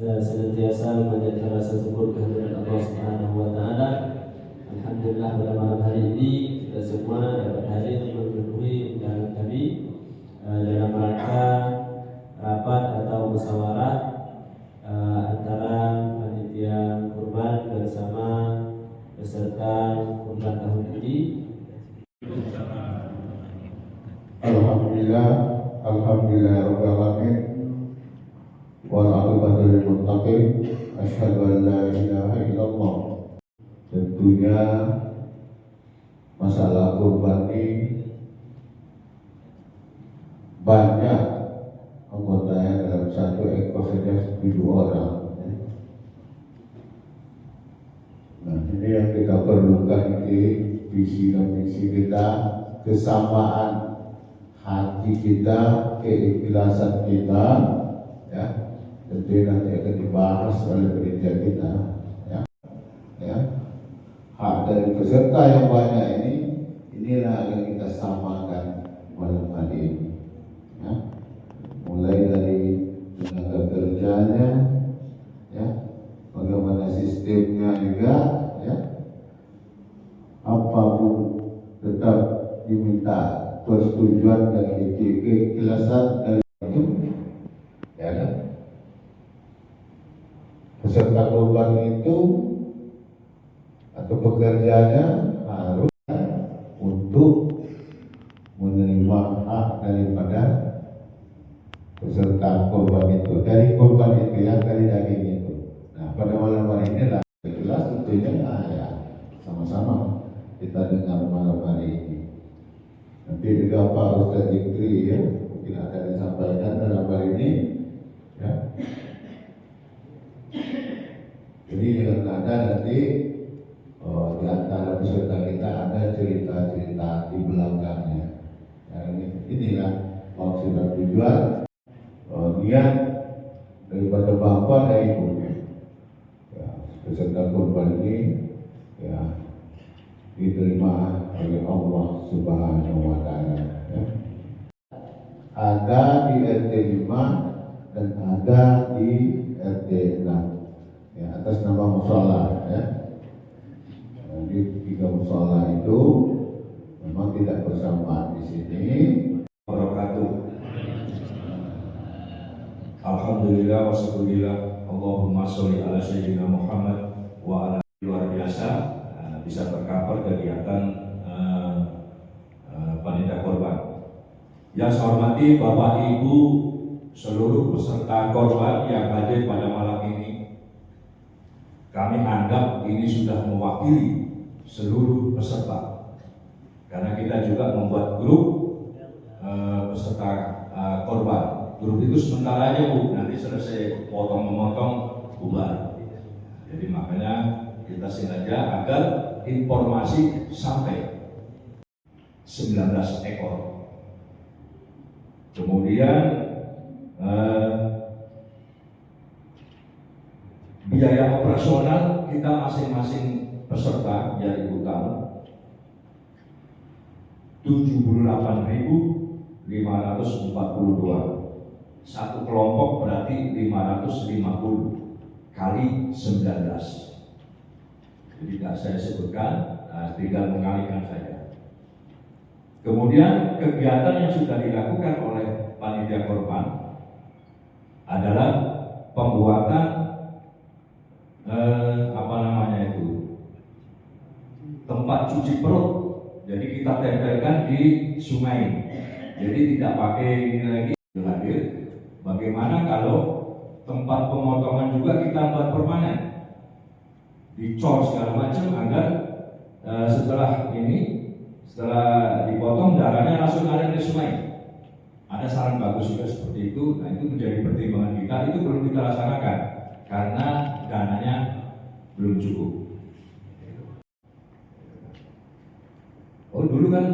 senantiasa memanjatkan rasa syukur kehadirat Allah Subhanahu wa taala. Alhamdulillah pada malam hari ini kita semua dapat hadir memenuhi undangan kami dalam rangka rapat atau musyawarah antara panitia kurban bersama peserta kurban tahun ini. Alhamdulillah rabbil alamin wal aqibatu lil muttaqin asyhadu an la ilaha illallah. Tentunya masalah kurban ini banyak anggotanya, dalam satu ekor saja 7 orang. Nah, ini yang kita perlukan, di visi dan misi kita, kesamaan hati kita, keikhlasan kita, ya. Tentu nanti akan dibahas oleh panitia kita, ya. Hak dari peserta yang banyak ini, inilah yang kita samakan malam hari ini, ya. Mulai dari tenaga kerjanya, ya, bagaimana sistemnya juga, ya. Apapun tetap diminta persetujuan dan keikhlasan dari itu, ya kan? Peserta kurban itu atau pekerjanya harus untuk menerima hak daripada peserta kurban itu, dari kurban itu, ya, dari daging itu. Nah, pada malam hari ini lah jelas tentunya, ya, sama-sama kita dengar malam hari ini. Nanti juga Pak Ustaz Jikri, ya, mungkin akan disampaikan dalam hal ini, ya. Jadi ada nanti di antara peserta kita ada cerita-cerita di belakangnya. Ya, inilah maksud dan tujuan niat daripada Bapak dan Ibu, ya, peserta kurban ini, ya, diterima oleh Allah Subhanahu wa taala, ya. Ada di RT 5 dan ada di RT 6, ya, atas nama mushola, ya. Di 3 mushola itu memang tidak bersamaan di sini. Wabarakatuh. Alhamdulillah wassallallahu Allahumma sholli ala sayyidina Muhammad wa ala. Luar biasa bisa tercover kegiatan panitia korban. Yang saya hormati Bapak Ibu seluruh peserta korban yang hadir pada malam ini, kami anggap ini sudah mewakili seluruh peserta, karena kita juga membuat grup peserta korban. Grup itu sementara aja, Bu, nanti selesai potong-memotong bubar. Jadi makanya kita sengaja agar informasi sampai 19 ekor. Kemudian biaya operasional kita masing-masing peserta dari utama 78.542. Satu kelompok berarti 550 kali 19. Jadi tidak saya sebutkan, tinggal mengalihkan saja. Kemudian kegiatan yang sudah dilakukan oleh panitia korban adalah pembuatan tempat cuci perut. Jadi kita tempelkan di sungai. Jadi tidak pakai ini lagi. Hadir. Bagaimana kalau tempat pemotongan juga kita buat permanen, dicor segala macam agar setelah dipotong darahnya langsung ada di sungai. Ada saran bagus juga seperti itu. Nah, itu menjadi pertimbangan kita. Itu perlu kita laksanakan karena dananya belum cukup. Oh, dulu kan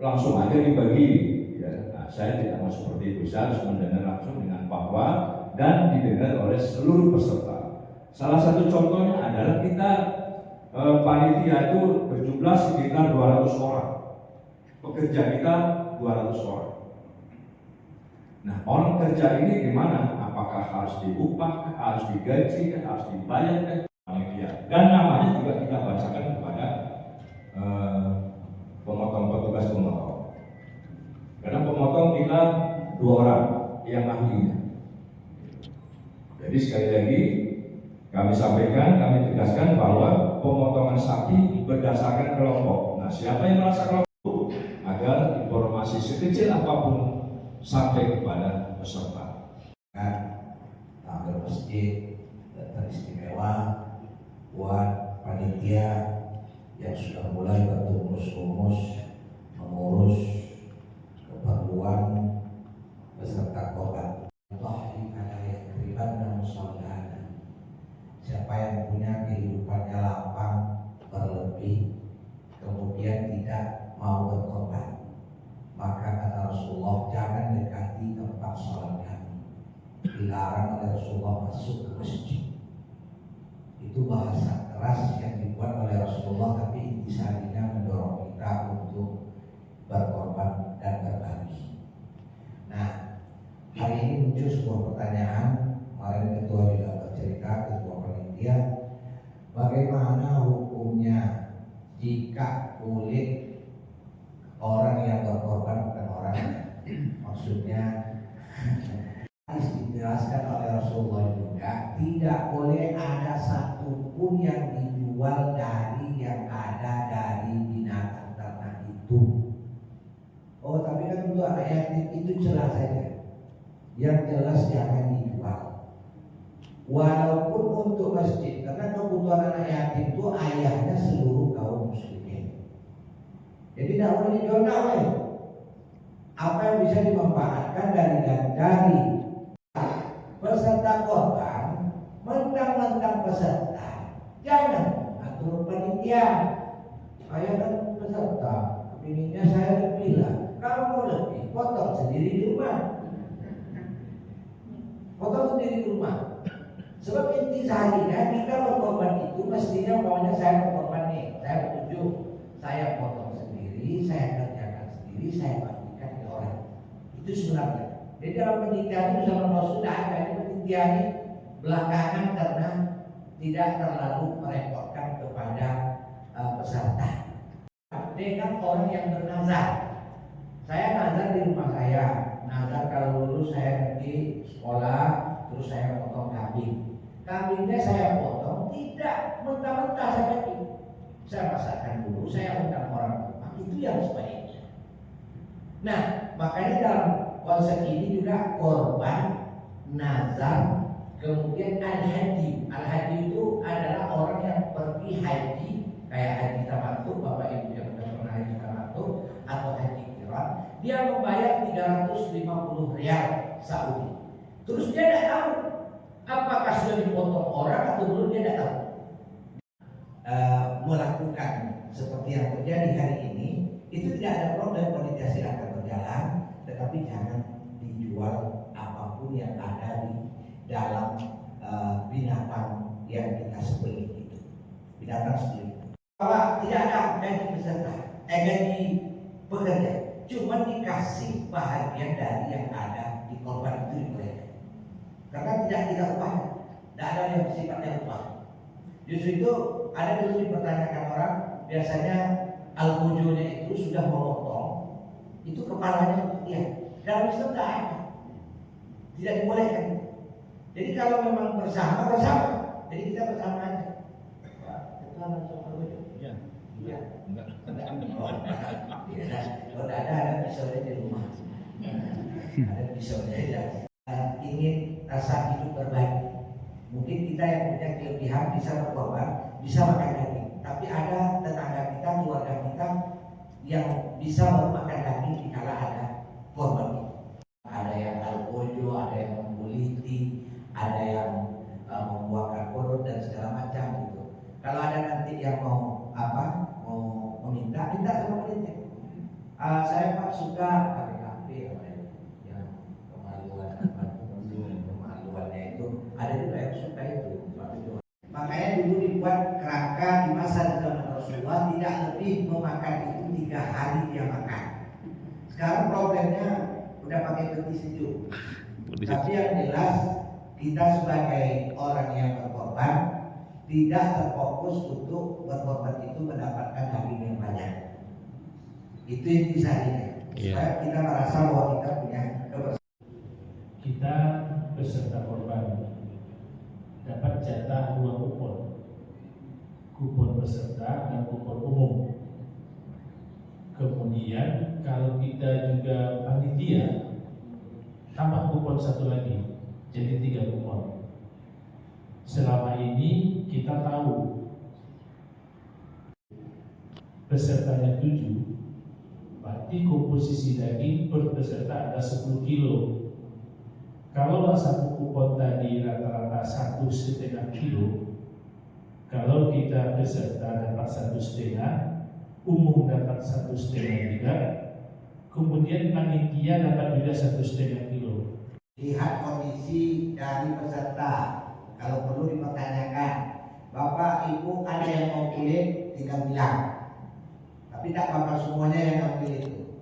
langsung aja dibagi, ya. Nah, saya tidak mau seperti itu. Saya harus mendengar langsung dengan fatwa dan didengar oleh seluruh peserta. Salah satu contohnya adalah kita panitia itu berjumlah sekitar 200 orang. Pekerja kita 200 orang. Nah, orang kerja ini gimana? Apakah harus diupah, harus digaji, harus dibayar, panitia. Dan namanya juga kita bacakan kepada pemotong, petugas pemotong. Karena pemotong kita 2 orang yang ahlinya. Jadi sekali lagi kami sampaikan, kami tegaskan bahwa pemotongan sapi berdasarkan kelompok. Nah, siapa yang merasa kelompok agar informasi sekecil apapun sampai kepada peserta. Tampil masjid teristimewa buat panitia yang sudah mulai berrumus-rumus mengurus keperluan beserta korban. Siapa yang punya kehidupannya lapang berlebih kemudian tidak mau berkorban, maka kata Rasulullah, jangan dekati tempat sholat kami. Dilarang oleh Rasulullah masuk ke masjid. Itu bahasa keras yang dibuat oleh Rasulullah, tapi intisarinya mendorong kita untuk berkorban dan berbagi. Nah, hari ini muncul sebuah pertanyaan. Kemarin ketua juga bercerita, ketua panitia, bagaimana hukumnya jika kulit orang yang berkorban bukan orangnya? Maksudnya dijelaskan oleh Rasulullah juga, tidak boleh ada satupun yang dijual dari yang ada dari binatang ternak itu. Oh, tapi kan untuk anak yatim itu jelas saja. Yang jelas jangan dijual. Walaupun untuk masjid, karena kebutuhan anak yatim itu ayahnya seluruh kaum muslimin. Jadi tidak boleh dijual, apa yang bisa dimanfaatkan dari peserta korban, mentang-mentang peserta, jangan atur panitia. Saya kan peserta, kepinginnya saya lebih lah. Kalau mau lebih, potong sendiri di rumah. Potong sendiri di rumah. Sebab intisarinya kita berkorban itu mestinya maunya saya berkorban nih, saya bertujuh, saya potong sendiri, saya kerjakan sendiri, saya bagikan ke orang. Itu sebenarnya. Jadi dalam pernikahan itu zaman Rasul tidak ada, ini panitia ini belakangan karena tidak terlalu merepotkan kepada peserta. Dengan orang yang bernazar, saya nazar di rumah saya, nazar kalau lulus saya pergi sekolah, terus saya potong kambing. Kambingnya saya potong, tidak mentah-mentah saya pergi. Saya masakkan dulu, saya undang orang rumah, itu yang sebaiknya. Nah, makanya dalam konsep ini juga korban, nazar, kemudian al-hadi. Al-hadi itu adalah orang yang pergi haji, kayak haji tamattu, bapak ibu yang sudah pernah haji tamattu atau haji qiran, dia membayar 350 rial Saudi. Terus dia tidak tahu apakah sudah dipotong orang atau belum, dia tidak tahu. Melakukan seperti yang terjadi hari ini itu tidak ada problem, panitia silakan berjalan, tetapi jangan dijual apapun yang ada di dalam binatang yang kita sembelih itu, binatang sembelih. Bahwa tidak ada gaji peserta, gaji pekerja, cuma dikasih bahagian dari yang ada di korban itu dibolehkan. Karena tidak upah, tidak ada yang sifatnya upah. Justru itu ada dulu dipertanyakan orang, biasanya al-bujunya itu sudah memotong, itu kepalanya untuk dia. Dalam Islam tidak ada, tidak dibolehkan. Jadi kalau memang bersama, jadi kita bersama aja. Itu langsung berbeda. Iya. Enggak. Kalau ada pisaunya di rumah. Ada pisaunya ya. Ingin rasa hidup berbagi. Mungkin kita yang punya kelebihan bisa berkorban, bisa makan daging. Tapi ada tetangga kita, keluarga kita yang bisa makan daging dikala ada korban itu. Ada yang al-bojo, ada yang membuliti, ada yang membuahkan kodok dan segala macam gitu. Kalau ada nanti yang mau meminta sama panitia. Saya Pak suka kafe yang kemaluannya itu, ada juga yang suka itu. Makanya dulu dibuat kerangka di masa zaman Rasulullah tidak lebih memakan itu 3 hari dia makan. Sekarang problemnya udah pakai peti sejuk. Tapi yang jelas kita sebagai orang yang berkorban tidak terfokus untuk berkorban itu mendapatkan daging yang banyak. Itu intisarinya. Supaya kita merasa bahwa kita punya kebersamaan. Kita beserta korban dapat jatah 2 kupon peserta dan kupon umum. Kemudian kalau kita juga panitia, tambah kupon 1 lagi, jadi 3 kupon. Selama ini kita tahu pesertanya 7, berarti komposisi daging per peserta ada 10 kilo. Kalau satu kupon tadi rata-rata 1,5 kilo, kalau kita peserta dapat 1,5, umum dapat 1,5 juga, kemudian panitia dapat juga 1,5 kilo. Lihat kondisi dari peserta. Kalau perlu dipertanyakan, Bapak Ibu ada yang mau kulit, tinggal bilang. Tapi tak bakal semuanya yang ambil itu.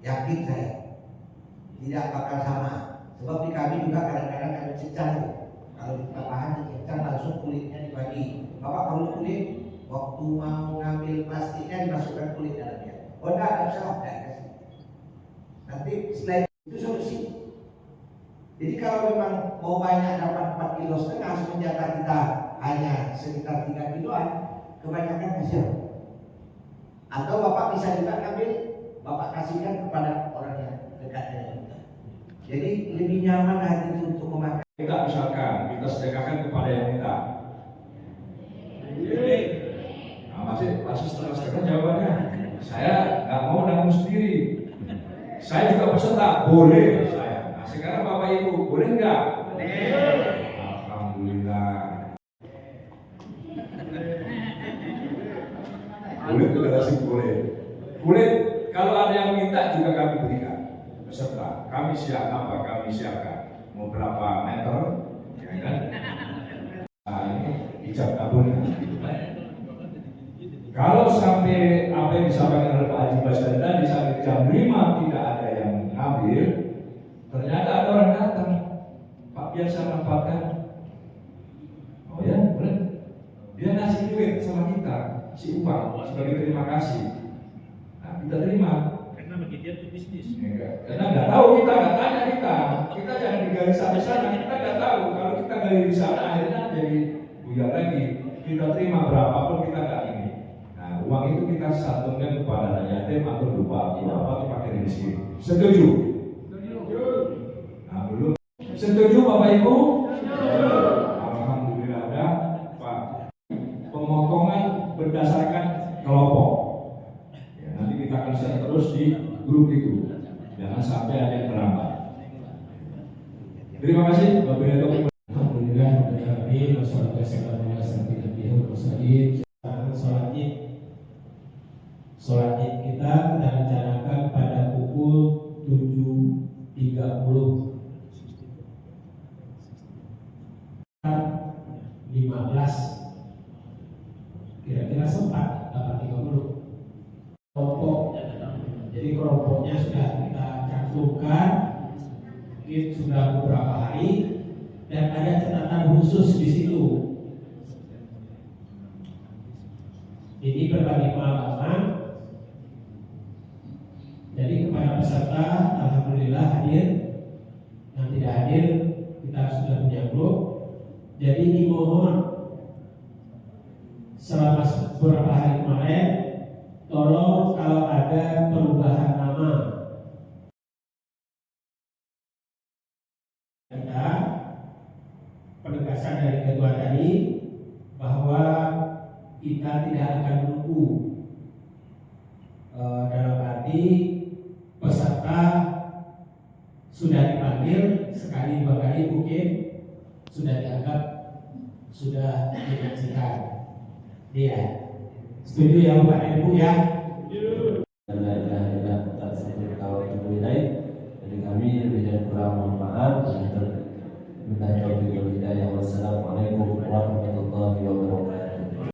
Yakin saya, tidak bakal sama. Sebab di kami juga kadang-kadang ada cecah itu. Kalau di tambahan dicecah langsung kulitnya dibagi. Bapak perlu kulit, waktu mau ngambil plastiknya dimasukkan kulit dalamnya. Oh enggak usah, enggak kasih. Nanti setelah itu solusi. Jadi kalau memang mau banyak dapat 4,5 kilo, sementara kita hanya sekitar 3 kiloan, kebanyakan kasih. Atau Bapak bisa juga ngambil, Bapak kasihkan kepada orang yang dekat dengan kita. Jadi lebih nyaman hati itu untuk memakai. Kita misalkan kita sedekahkan kepada yang minta. Nah, masih setengah-setengah jawabannya. Saya nggak mau nanggung sendiri. Saya juga peserta, boleh saya. Nah, sekarang Bapak Ibu boleh nggak? Alhamdulillah. Boleh itu kasih boleh. Boleh kalau ada yang minta juga kami berikan. Peserta, kami siapkan. Mau berapa meter, ya kan? Nah ini ijab kabulnya. Kalau sampai apa yang disampaikan oleh Pak Haji Basdan tadi sampai jam 5 tidak ada yang ngambil, ternyata ada orang datang. Pak biar saya manfaatkan. Oh ya, boleh. Dia ngasih duit sama kita, si uang sebagai terima kasih. Nah kita terima. Karena bagi dia itu bisnis. Karena nggak tahu kita, nggak tanya kita jangan digali sampai sana. Kita nggak tahu kalau kita gali di sana akhirnya jadi buyar lagi. Kita terima berapapun kita nggak ini. Nah uang itu kita santunkan kepada anak yatim atau lupa itu pakai di sini. Setuju? Nah belum. Setuju Bapak Ibu? Alhamdulillah ya Pak. Pemotongan berdasarkan kelompok. Ya, nanti kita akan share terus di grup itu. Jangan sampai ada yang terlambat. Terima kasih Bapak Ibu. Alhamdulillah, sholat id kita rencanakan pada pukul 7.30. 15 kira-kira sempat 8.30 kelompok. Jadi kelompoknya sudah kita cantumkan, sudah beberapa hari dan ada catatan khusus di situ. Ini berbagi pengalaman. Jadi kepada peserta, alhamdulillah hadir. Yang tidak hadir, kita sudah punya grup. Jadi dimohon selama beberapa hari kemarin, tolong kalau ada perubahan nama, ada penegasan dari ketua tadi bahwa kita tidak akan menunggu, dalam arti peserta sudah dipanggil sekali 2 kali mungkin sudah dianggap sudah dimensikan. Iya, setuju ya Bapak dan Ibu ya? La ilaha illa anta astaghfiruka wa atubu ilaik. Dari kami lebih dan kurang mohon maaf. Wassalamualaikum warahmatullahi wabarakatuh.